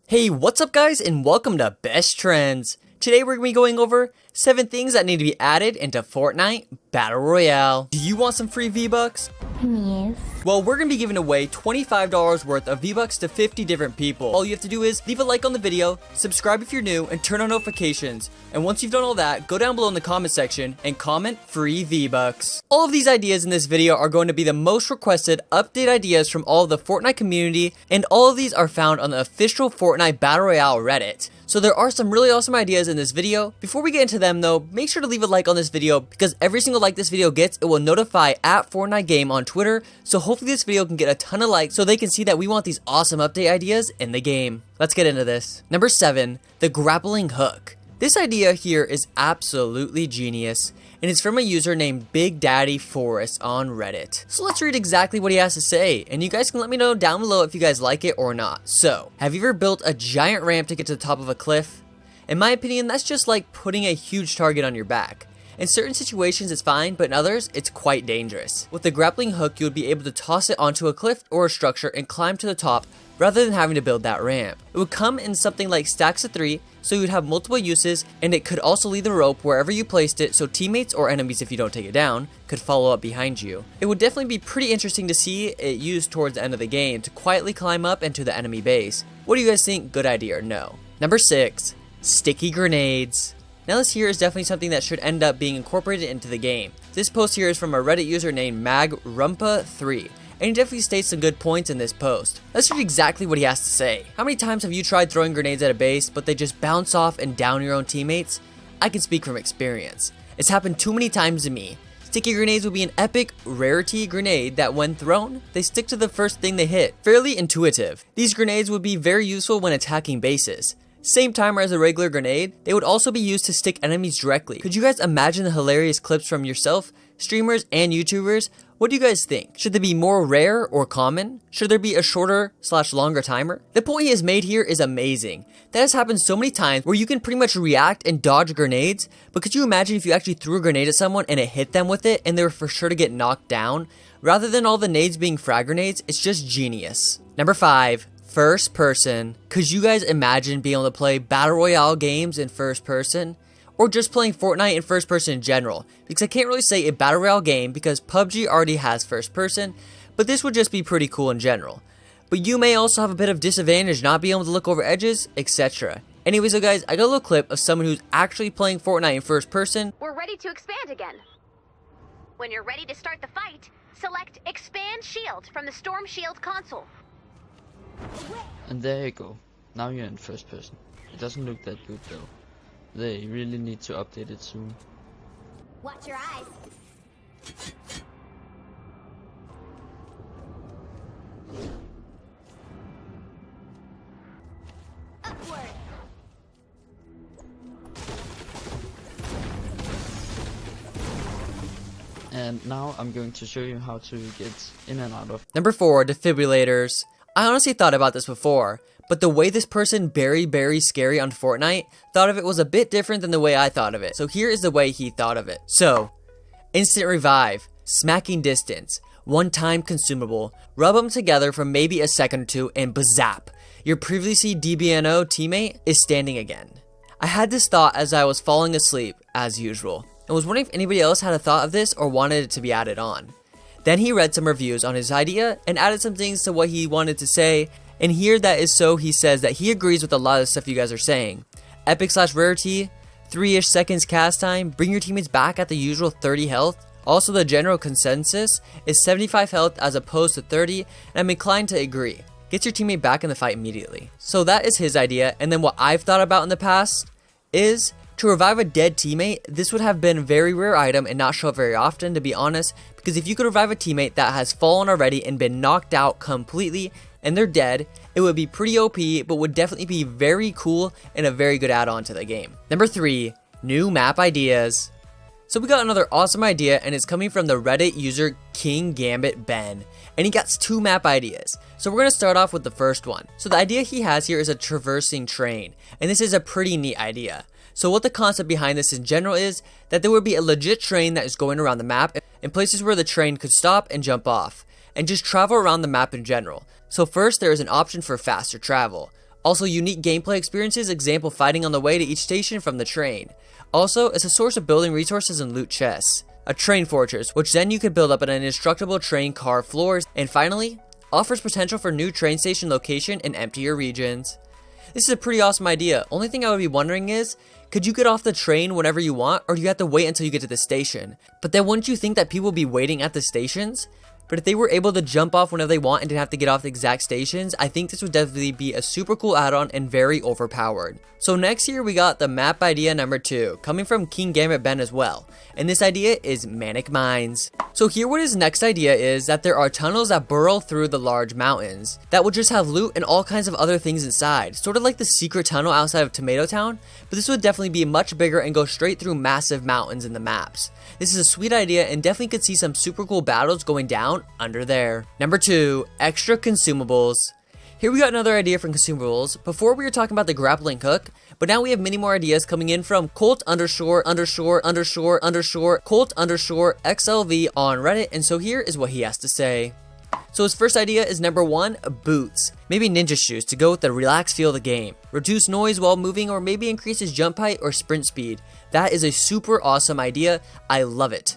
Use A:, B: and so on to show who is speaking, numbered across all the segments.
A: Hey, what's up guys, and welcome to Best Trends. Today we're going to be going over 7 things that need to be added into Fortnite Battle Royale. Do you want some free V-Bucks?
B: Yes.
A: Well, we're going to be giving away $25 worth of V-Bucks to 50 different people. All you have to do is leave a like on the video, subscribe if you're new, and turn on notifications. And once you've done all that, go down below in the comment section and comment free V-Bucks. All of these ideas in this video are going to be the most requested update ideas from all of the Fortnite community, and all of these are found on the official Fortnite Battle Royale Reddit. So there are some really awesome ideas in this video. Before we get into them though, make sure to leave a like on this video because every single like this video gets, it will notify at Fortnite Game on Twitter. So hopefully this video can get a ton of likes so they can see that we want these awesome update ideas in the game. Let's get into this. Number 7, the grappling hook. This idea here is absolutely genius, and it's from a user named Big Daddy Forest on Reddit. So let's read exactly what he has to say, and you guys can let me know down below if you guys like it or not. So, have you ever built a giant ramp to get to the top of a cliff? In my opinion, that's just like putting a huge target on your back. In certain situations it's fine, but in others, it's quite dangerous. With the grappling hook, you would be able to toss it onto a cliff or a structure and climb to the top rather than having to build that ramp. It would come in something like stacks of 3, so you would have multiple uses, and it could also leave the rope wherever you placed it so teammates or enemies, if you don't take it down, could follow up behind you. It would definitely be pretty interesting to see it used towards the end of the game to quietly climb up into the enemy base. What do you guys think? Good idea or no? Number 6, sticky grenades. Now this here is definitely something that should end up being incorporated into the game. This post here is from a Reddit user named MagRumpa3. And he definitely states some good points in this post. Let's read exactly what he has to say. How many times have you tried throwing grenades at a base, but they just bounce off and down your own teammates? I can speak from experience. It's happened too many times to me. Sticky grenades will be an epic rarity grenade that when thrown, they stick to the first thing they hit. Fairly intuitive. These grenades would be very useful when attacking bases. Same timer as a regular grenade, they would also be used to stick enemies directly. Could you guys imagine the hilarious clips from yourself, streamers, and YouTubers? What do you guys think? Should they be more rare or common? Should there be a shorter/longer timer? The point he has made here is amazing. That has happened so many times where you can pretty much react and dodge grenades, but could you imagine if you actually threw a grenade at someone and it hit them with it and they were for sure to get knocked down? Rather than all the nades being frag grenades, it's just genius. Number 5. First person. Could you guys imagine being able to play Battle Royale games in first person? Or just playing Fortnite in first person in general? Because I can't really say a Battle Royale game because PUBG already has first person, but this would just be pretty cool in general. But you may also have a bit of disadvantage not being able to look over edges, etc. Anyways, so guys, I got a little clip of someone who's actually playing Fortnite in first person.
B: We're ready to expand again. When you're ready to start the fight, select Expand Shield from the Storm Shield console.
C: And there you go. Now you're in first person. It doesn't look that good though. They really need to update it soon.
B: Watch your eyes. Upward.
C: And now I'm going to show you how to get in and out of.
A: Number 4, defibrillators. I honestly thought about this before, but the way this person very scary on Fortnite thought of it was a bit different than the way I thought of it. So here is the way he thought of it. So, instant revive, smacking distance, one-time consumable, rub them together for maybe a second or two, and bazap, your previously DBNO teammate is standing again. I had this thought as I was falling asleep, as usual, and was wondering if anybody else had a thought of this or wanted it to be added on. Then he read some reviews on his idea and added some things to what he wanted to say, and here that is so he says that he agrees with a lot of the stuff you guys are saying. Epic/rarity, 3-ish seconds cast time, bring your teammates back at the usual 30 health. Also the general consensus is 75 health as opposed to 30, and I'm inclined to agree. Get your teammate back in the fight immediately. So that is his idea, and then what I've thought about in the past is to revive a dead teammate. This would have been a very rare item and not show up very often, to be honest, because if you could revive a teammate that has fallen already and been knocked out completely and they're dead, it would be pretty OP, but would definitely be very cool and a very good add-on to the game. Number 3, new map ideas. So we got another awesome idea, and it's coming from the Reddit user King Gambit Ben, and he got 2 map ideas. So we're going to start off with the first one. So the idea he has here is a traversing train, and this is a pretty neat idea. So what the concept behind this in general is that there would be a legit train that is going around the map in places where the train could stop and jump off, and just travel around the map in general. So first there is an option for faster travel. Also, unique gameplay experiences, example fighting on the way to each station from the train. Also, it's a source of building resources and loot chests. A train fortress, which then you could build up an indestructible train car floors. And finally, offers potential for new train station location in emptier regions. This is a pretty awesome idea. Only thing I would be wondering is, could you get off the train whenever you want, or do you have to wait until you get to the station? But then wouldn't you think that people would be waiting at the stations? But if they were able to jump off whenever they want and didn't have to get off the exact stations, I think this would definitely be a super cool add-on and very overpowered. So next here we got the map idea number 2, coming from King Gambit Ben as well. And this idea is Manic Mines. So here what his next idea is that there are tunnels that burrow through the large mountains that will just have loot and all kinds of other things inside. Sort of like the secret tunnel outside of Tomato Town, but this would definitely be much bigger and go straight through massive mountains in the maps. This is a sweet idea and definitely could see some super cool battles going down under there. Number 2, extra consumables. Here we got another idea from consumables. Before we were talking about the grappling hook, but now we have many more ideas coming in from Colt XLV on Reddit, and so here is what he has to say. So his first idea is number 1, boots. Maybe ninja shoes to go with the relaxed feel of the game. Reduce noise while moving, or maybe increase his jump height or sprint speed. That is a super awesome idea. I love it.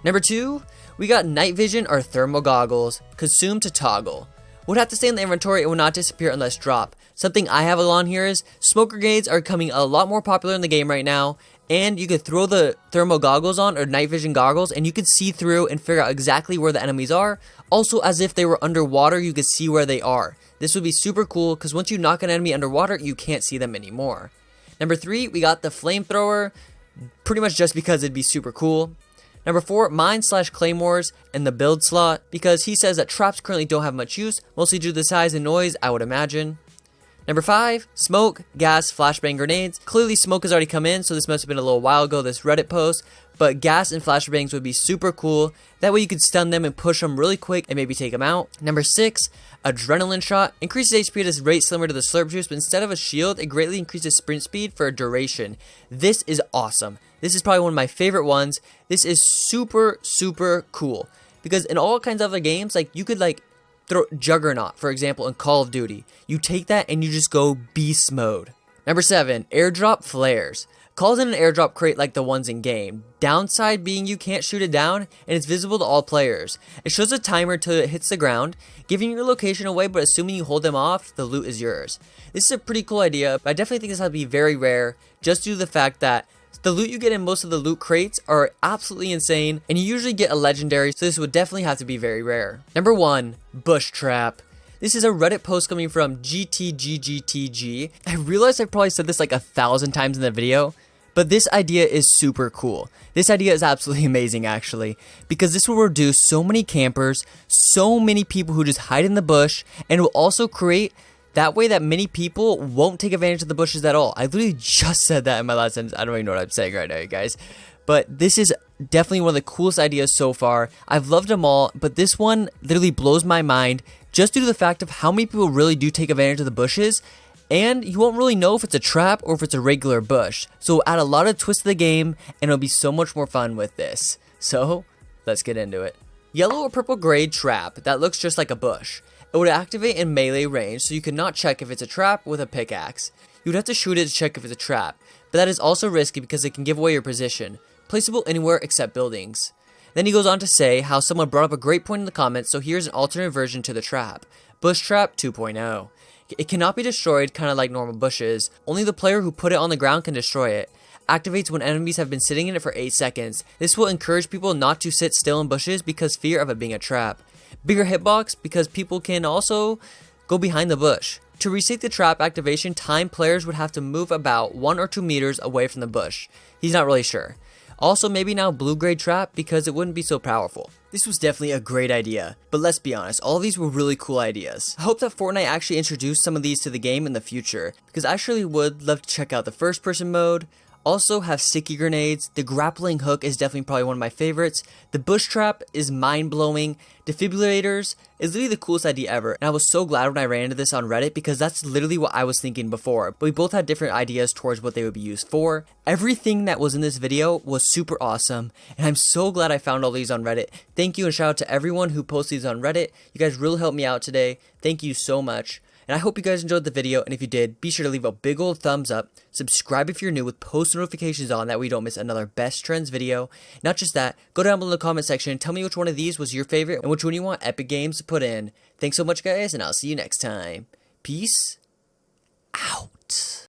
A: Number 2, we got night vision or thermal goggles. Consume to toggle. Would have to stay in the inventory and will not disappear unless dropped. Something I have on here is smoke grenades are becoming a lot more popular in the game right now, and you could throw the thermal goggles on or night vision goggles and you could see through and figure out exactly where the enemies are. Also, as if they were underwater, you could see where they are. This would be super cool because once you knock an enemy underwater, you can't see them anymore. Number 3, we got the flamethrower, pretty much just because it'd be super cool. Number 4, mine/claymores in the build slot, because he says that traps currently don't have much use, mostly due to the size and noise, I would imagine. Number 5, smoke, gas, flashbang grenades. Clearly smoke has already come in, so this must have been a little while ago, this Reddit post, but gas and flashbangs would be super cool. That way you could stun them and push them really quick and maybe take them out. Number 6, adrenaline shot. Increases HP at a rate similar to the slurp juice, but instead of a shield, it greatly increases sprint speed for a duration. This is awesome. This is probably one of my favorite ones. This is super, super cool. Because in all kinds of other games, like you could like throw Juggernaut, for example, in Call of Duty. You take that and you just go beast mode. Number 7, airdrop flares. Calls in an airdrop crate like the ones in game. Downside being you can't shoot it down and it's visible to all players. It shows a timer till it hits the ground, giving your location away, but assuming you hold them off, the loot is yours. This is a pretty cool idea, but I definitely think this has to be very rare just due to the fact that the loot you get in most of the loot crates are absolutely insane, and you usually get a legendary, so this would definitely have to be very rare. Number 1, bush trap. This is a Reddit post coming from GTGGTG. I realize I've probably said this like 1,000 times in the video, but this idea is super cool. This idea is absolutely amazing actually, because this will reduce so many campers, so many people who just hide in the bush, and will also create that way that many people won't take advantage of the bushes at all. I literally just said that in my last sentence. I don't even know what I'm saying right now, you guys. But this is definitely one of the coolest ideas so far. I've loved them all, but this one literally blows my mind just due to the fact of how many people really do take advantage of the bushes. And you won't really know if it's a trap or if it's a regular bush. So it'll add a lot of twists to the game, and it'll be so much more fun with this. So, let's get into it. Yellow or purple gray trap that looks just like a bush. It would activate in melee range, so you could not check if it's a trap with a pickaxe. You would have to shoot it to check if it's a trap, but that is also risky because it can give away your position. Placeable anywhere except buildings. Then he goes on to say how someone brought up a great point in the comments, so here's an alternate version to the trap. Bush Trap 2.0. It cannot be destroyed, kind of like normal bushes. Only the player who put it on the ground can destroy it. Activates when enemies have been sitting in it for 8 seconds. This will encourage people not to sit still in bushes because fear of it being a trap. Bigger hitbox because people can also go behind the bush. To reset the trap activation time, players would have to move about 1 or 2 meters away from the bush. He's not really sure. Also, maybe now blue-grade trap because it wouldn't be so powerful. This was definitely a great idea, but let's be honest, all of these were really cool ideas. I hope that Fortnite actually introduced some of these to the game in the future, because I surely would love to check out the first-person mode, also have sticky grenades. The grappling hook is definitely probably one of my favorites. The bush trap is mind-blowing. Defibrillators is literally the coolest idea ever, and I was so glad when I ran into this on Reddit because that's literally what I was thinking before, but we both had different ideas towards what they would be used for. Everything that was in this video was super awesome, and I'm so glad I found all these on Reddit. Thank you and shout out to everyone who posts these on Reddit. You guys really helped me out today. Thank you so much. And I hope you guys enjoyed the video, and if you did, be sure to leave a big old thumbs up, subscribe if you're new with post notifications on, that way you don't miss another best trends video. Not just that, go down below in the comment section and tell me which one of these was your favorite and which one you want Epic Games to put in. Thanks so much guys, and I'll see you next time. Peace out.